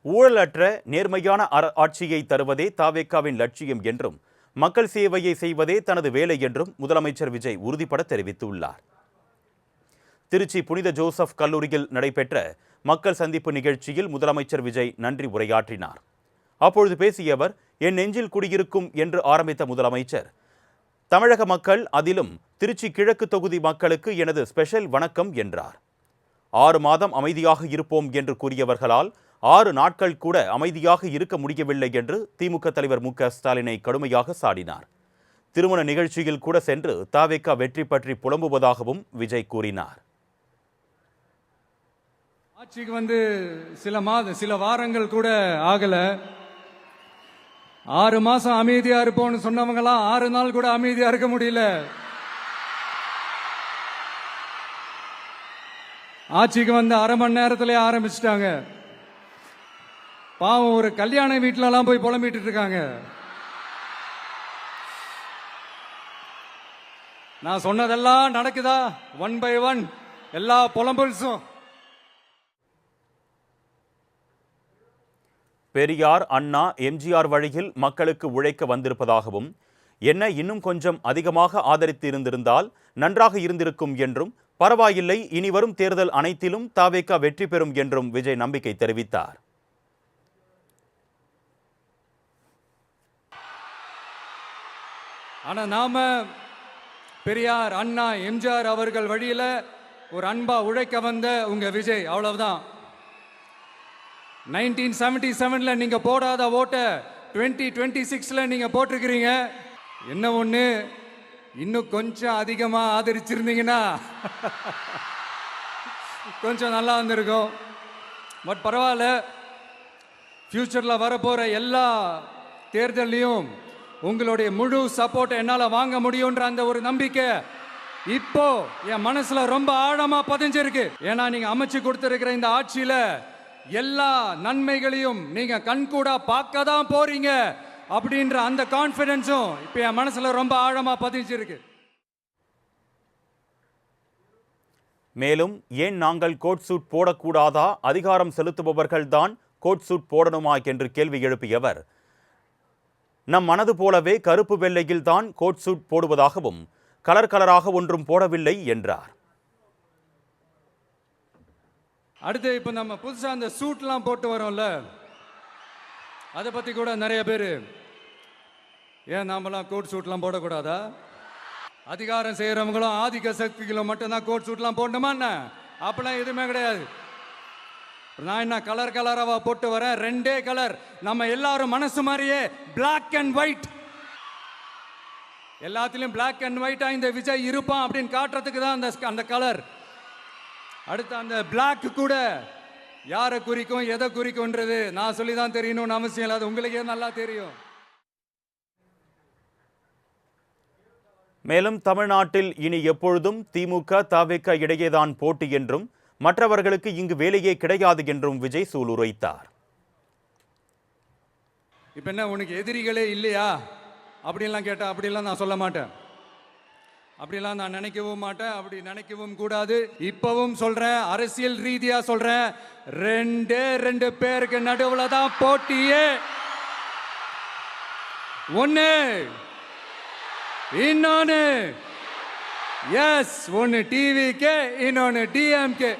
ஊழலற்ற நேர்மையான ஆட்சியை தருவதே தாவேக்காவின் லட்சியம் என்றும் மக்கள் சேவையை செய்வதே தனது வேலை என்றும் முதலமைச்சர் விஜய் உறுதிபட தெரிவித்துள்ளார். திருச்சி புனித ஜோசப் கல்லூரியில் நடைபெற்ற மக்கள் சந்திப்பு நிகழ்ச்சியில் முதலமைச்சர் விஜய் நன்றி உரையாற்றினார். அப்பொழுது பேசிய அவர், என் நெஞ்சில் குடியிருக்கும் என்று ஆரம்பித்த முதலமைச்சர், தமிழக மக்கள், அதிலும் திருச்சி கிழக்கு தொகுதி மக்களுக்கு எனது ஸ்பெஷல் வணக்கம் என்றார். 6 மாதம் அமைதியாக இருப்போம் என்று கூறியவர்களால் 6 நாட்கள் கூட அமைதியாக இருக்க முடியவில்லை என்று திமுக தலைவர் மு.க. ஸ்டாலினை கடுமையாக சாடினார். திருமண நிகழ்ச்சியில் கூட சென்று தாவேக்கா வெற்றி பற்றி புலம்புவதாகவும் விஜய் கூறினார். ஆட்சிக்கு சில வாரங்கள் கூட ஆகல. 6 மாசம் அமைதியா இருப்போம்னு சொன்னவங்களாம் 6 நாள் கூட அமைதியா இருக்க முடியல. ஆட்சிக்கு அரை மணி நேரத்திலே ஆரம்பிச்சிட்டாங்க. பாவம், ஒரு கல்யாண வீட்டிலலாம் போய் புலம்பிட்டு இருக்காங்க. நான் சொன்னதெல்லாம் நடக்குதா? 1 by 1 எல்லா புலம்பல்ஸும். பெரியார், அண்ணா, எம்ஜிஆர் வழியில் மக்களுக்கு உழைக்க வந்திருப்பதாகவும், என்ன இன்னும் கொஞ்சம் அதிகமாக ஆதரித்து இருந்திருந்தால் நன்றாக இருந்திருக்கும் என்றும், பரவாயில்லை, இனி வரும் தேர்தல் அனைத்திலும் தாவேக்கா வெற்றி பெறும் என்றும் விஜய் நம்பிக்கை தெரிவித்தார். ஆனா நாம பெரியார், அண்ணா, எம்ஜிஆர் அவர்கள் வழியில ஒரு அன்பா உழைக்க வந்த உங்க விஜய், அவ்வளவுதான். 1977ல நீங்க போடாத ஓட்ட 2026ல நீங்க போட்டிருக்கிறீங்க. என்ன ஒண்ணு, இன்னும் கொஞ்சம் அதிகமா ஆதரிச்சிருந்தீங்கன்னா கொஞ்சம் நல்லா வந்திருக்கும். பட் பரவாயில்ல, ஃபியூச்சர்ல வரப்போற எல்லா தேர்தலையும் உங்களுடைய முழு சப்போர்ட் என்னால வாங்க முடியும்ன்ற அந்த ஒரு நம்பிக்கை இப்போ என் மனசுல ரொம்ப ஆழமா பதிஞ்சிருக்கு. ஏன்னா நீங்க அமைச்சு கொடுத்திருக்கிற இந்த ஆட்சியில எல்லா நன்மைகளையும் நீங்க கண்கூடா பார்க்க தான் போறீங்க அப்படின்ற அந்த கான்ஃபிடன்ஸும் இப்ப என் மனசுல ரொம்ப ஆழமா பதிஞ்சிருக்கு. மேலும், ஏன் நாங்கள் கோட் சூட் போடக்கூடாதா, அதிகாரம் செலுத்துபவர்கள் தான் கோட் சூட் போடணுமா என்று கேள்வி எழுப்பியவர், நம் மனது போலவே கருப்பு வெள்ளையில் தான் கோட் சூட் போடுவதாகவும், கலர் கலராக ஒன்றும் போடவில்லை என்றார். அடுத்து இப்ப நம்ம புதுசா அந்த சூட்லாம் போட்டு வரோம்ல, அதை பத்தி கூட நிறைய பேர், ஏன் நாமெல்லாம் கோட் சூட்லாம் போடக்கூடாதா? அதிகாரம் செய்யறவங்களும் ஆதிக்க சக்திகளும் மட்டும்தான் கோட் சூட்லாம் போடணுமா என்ன? அப்பெல்லாம் எதுவுமே கிடையாது. நான் என்ன கலர் கலராவா போட்டு வரேன்? 2 கலர், நம்ம எல்லாரும் மனசு மாதிரியே பிளாக் அண்ட் ஒயிட். எல்லாத்திலும் பிளாக் அண்ட் ஒயிட்டா இந்த விஜய் இருப்பான் அப்படின்னு காட்டுறதுக்கு தான் அந்த கலர். அடுத்து அந்த பிளாக் கூட யாரை குறிக்கும், எதை குறிக்கும்ன்றது நான் சொல்லி தான் தெரியணும்னு அவசியம் இல்லை, அது உங்களுக்கே நல்லா தெரியும். மேலும், தமிழ்நாட்டில் இனி எப்பொழுதும் திமுக தாவேக்கா இடையேதான் போட்டி என்றும், மற்றவர்களுக்கு இங்கு வேலையே கிடையாது என்றும் விஜய் சூளுரைத்தார். இப்ப என்ன, உனக்கு எதிரிகளே இல்லையா அப்படின்லாம் கேட்டா அப்படிலாம் நான் சொல்ல மாட்டேன். அப்படிலாம் நான் நினைக்கவும் மாட்டேன், அப்படி நினைக்கவும் கூடாது. இப்பவும் சொல்றேன், அரசியல் ரீதியா சொல்றேன், 2 பேருக்கு நடுவுல தான் போட்டியே. ஒன்னு இன்னொன்னு, எஸ், ஒன்னு டிவிகே, இன்னொன்னு டிஎம்கே.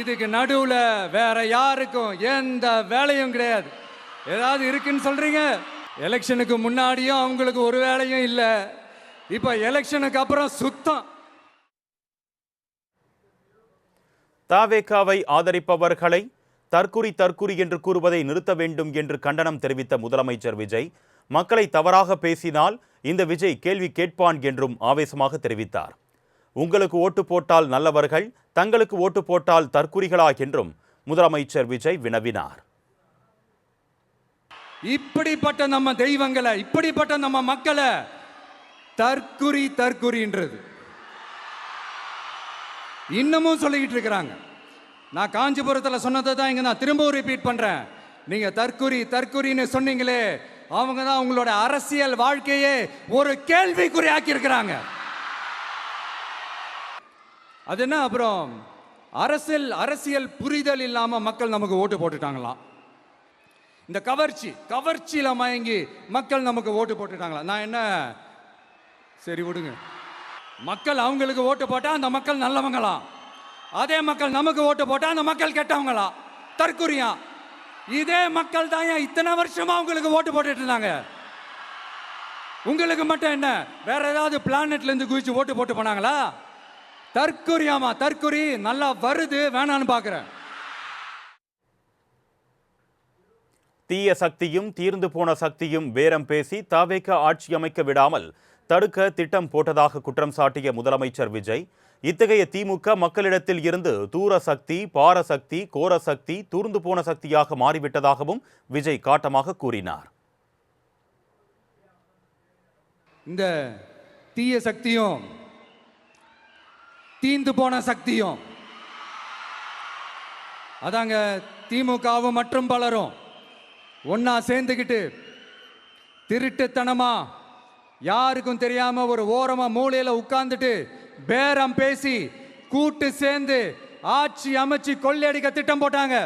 இதுக்கு நடுவுல வேற யாருக்கும் எந்த வேலையும் கிடையாது. ஏதாவது இருக்குன்னு சொல்றீங்க? எலெக்ஷனுக்கு முன்னாடியும் அவங்களுக்கு ஒரு வேலையும் இல்ல, இப்ப எலெக்ஷனுக்கு அப்புறம் சுத்தம். தாவேக்காவை ஆதரிப்பவர்களை தற்குறி என்று கூறுவதை நிறுத்த வேண்டும் என்று கண்டனம் தெரிவித்த முதலமைச்சர் விஜய், மக்களை தவறாக பேசினால் இந்த விஜய் கேள்வி கேட்பான் என்றும் ஆவேசமாக தெரிவித்தார். உங்களுக்கு ஓட்டு போட்டால் நல்லவர்கள், தங்களுக்கு ஓட்டு போட்டால் தற்குறிகளா என்றும் முதலமைச்சர் விஜய் வினவினார். இப்படிப்பட்ட நம்ம தெய்வங்களை, இப்படிப்பட்ட நம்ம மக்களை தற்குறின்றது இன்னமும் சொல்லிக்கிட்டு இருக்கிறாங்க. நான் காஞ்சிபுரத்தில் சொன்னதை தான் இங்க நான் திரும்பவும் ரிப்பீட் பண்றேன். நீங்க தற்குறின்னு சொன்னீங்களே, அவங்க தான் உங்களோட அரசியல் வாழ்க்கையே ஒரு கேள்விக்குறி ஆக்கி இருக்கிறாங்க. அது என்ன, அப்புறம் அரசியல் புரிதல் இல்லாம மக்கள் நமக்கு ஓட்டு போட்டுட்டாங்களாம். இந்த கவர்ச்சியில மயங்கி மக்கள் நமக்கு ஓட்டு போட்டுட்டாங்களா? நான் என்ன, சரி விடுங்க. மக்கள் அவங்களுக்கு ஓட்டு போட்டா அந்த மக்கள் நல்லவங்களா? அதே மக்கள் நமக்கு ஓட்டு போட்டா அந்த மக்கள் கெட்டவங்களா? தற்குறியா? இதே மக்கள் தான் இத்தனை வருஷமா உங்களுக்கு ஓட்டு போட்டுட்டு இருந்தாங்க. உங்களுக்கு மட்டும் என்ன, வேற ஏதாவது பிளானட்ல இருந்து குதிச்சு ஓட்டு போட்டு போனாங்களா? தற்குறியாமா? தற்குறி நல்லா வருது, வேணான்னு பாக்குறேன். தீய சக்தியும் தீர்ந்து போன சக்தியும் பேரம் பேசி தாவேக ஆட்சி அமைக்க விடாமல் தடுக்க திட்டம் போட்டதாக குற்றம் சாட்டிய முதலமைச்சர் விஜய், இத்தகைய திமுக மக்களிடத்தில் இருந்து தூர சக்தி, பாரசக்தி, கோர சக்தி, தூர்ந்து போன சக்தியாக மாறிவிட்டதாகவும் விஜய் காட்டமாக கூறினார். இந்த தீய சக்தியும் தீந்து போன சக்தியும் அதாங்க திமுகவும் மற்றும் பலரும் ஒன்னா சேர்ந்துக்கிட்டு திருட்டுத்தனமா யாருக்கும் தெரியாம ஒரு ஓரமா மூலையில உட்கார்ந்துட்டு பேரம் பேசி கூட்டு சேர்ந்து ஆட்சி அமைச்சு கொள்ளையடிக்க திட்டம் போட்டாங்க.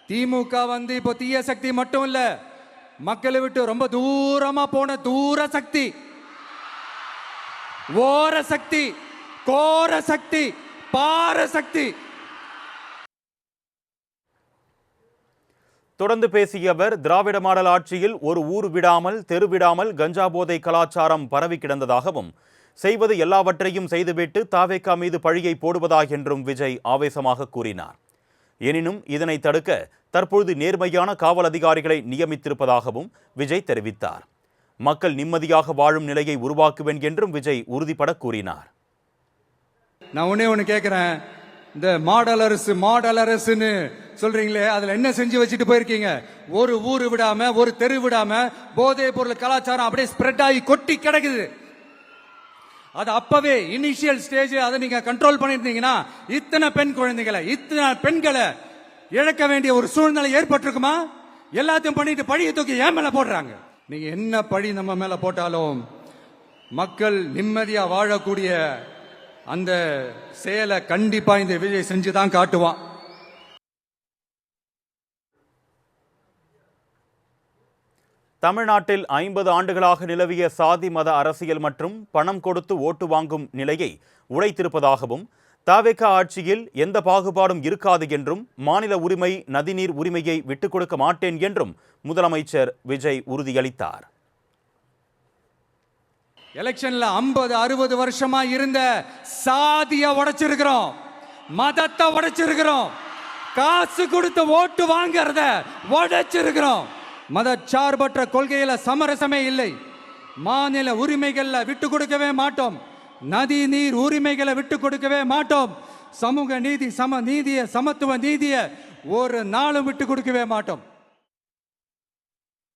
திமுக இப்போ தீய சக்தி மட்டும் இல்ல, மக்களை விட்டு ரொம்ப தூரமா போன தூர சக்தி, ஓர சக்தி, கோர சக்தி, பாரசக்தி. தொடர்ந்து பேசிய அவர், திராவிட மாடல் ஆட்சியில் ஒரு ஊர் விடாமல் தெரு விடாமல் கஞ்சா போதை கலாச்சாரம் பரவி கிடந்ததாகவும், செய்வது எல்லாவற்றையும் செய்துவிட்டு தாவேகா மீது பழியை போடுவதாக என்றும் விஜய் ஆவேசமாக கூறினார். எனினும் இதனை தடுக்க தற்பொழுது நேர்மையான காவல் அதிகாரிகளை நியமித்திருப்பதாகவும் விஜய் தெரிவித்தார். மக்கள் நிம்மதியாக வாழும் நிலையை உருவாக்குவேன் என்றும் விஜய் உறுதிபட கூறினார். நான் ஒண்ணு கேட்கிறேன், இந்த மாடல் அரசுன்னு சொல்றீங்களே, அதுல என்ன செஞ்சு வச்சுட்டு போயிருக்கீங்க? ஒரு ஊரு விடாம, ஒரு தெரு விடாம போதை பொருள் கலாச்சாரம் அப்படியே ஸ்ப்ரெட் ஆகி கொட்டி கிடக்குது. அது அப்பவே இனிஷியல் ஸ்டேஜ் அதை நீங்க கண்ட்ரோல் பண்ணிருந்தீங்கன்னா இத்தனை பெண்களை இழக்க வேண்டிய ஒரு சூழ்நிலை ஏற்பட்டிருக்குமா? எல்லாத்தையும் பண்ணிட்டு பழியை தூக்கி ஏன் மேல போடுறாங்க. நீங்க என்ன பழி நம்ம மேல போட்டாலும் மக்கள் நிம்மதியா வாழக்கூடிய அந்த செயலை கண்டிப்பா இந்த விஜய் செஞ்சுதான் காட்டுவான். தமிழ்நாட்டில் 50 ஆண்டுகளாக நிலவிய சாதி மத அரசியல் மற்றும் பணம் கொடுத்து ஓட்டு வாங்கும் நிலையை உடைத்திருப்பதாகவும், தாவேக ஆட்சியில் எந்த பாகுபாடும் இருக்காது என்றும், மாநில உரிமை, நதிநீர் உரிமையை விட்டுக் கொடுக்க மாட்டேன் என்றும் முதலமைச்சர் விஜய் உறுதியளித்தார். எலெக்ஷன்ல 50-60 வருஷமா இருந்த சாதிய உடைச்சிருக்கிறோம், மதத்தை உடைச்சிருக்கிறோம், காசு கொடுத்து ஓட்டு வாங்கறத உடைச்சிருக்கிறோம். மதச்சார்பற்ற கொள்கையில சமரசமே இல்லை. மாநில உரிமைகளை விட்டு கொடுக்கவே மாட்டோம். நதி நீர் உரிமைகளை விட்டு கொடுக்கவே மாட்டோம். சமூக நீதி, சமத்துவ நீதியை ஒரு நாளும் விட்டு கொடுக்கவே மாட்டோம்.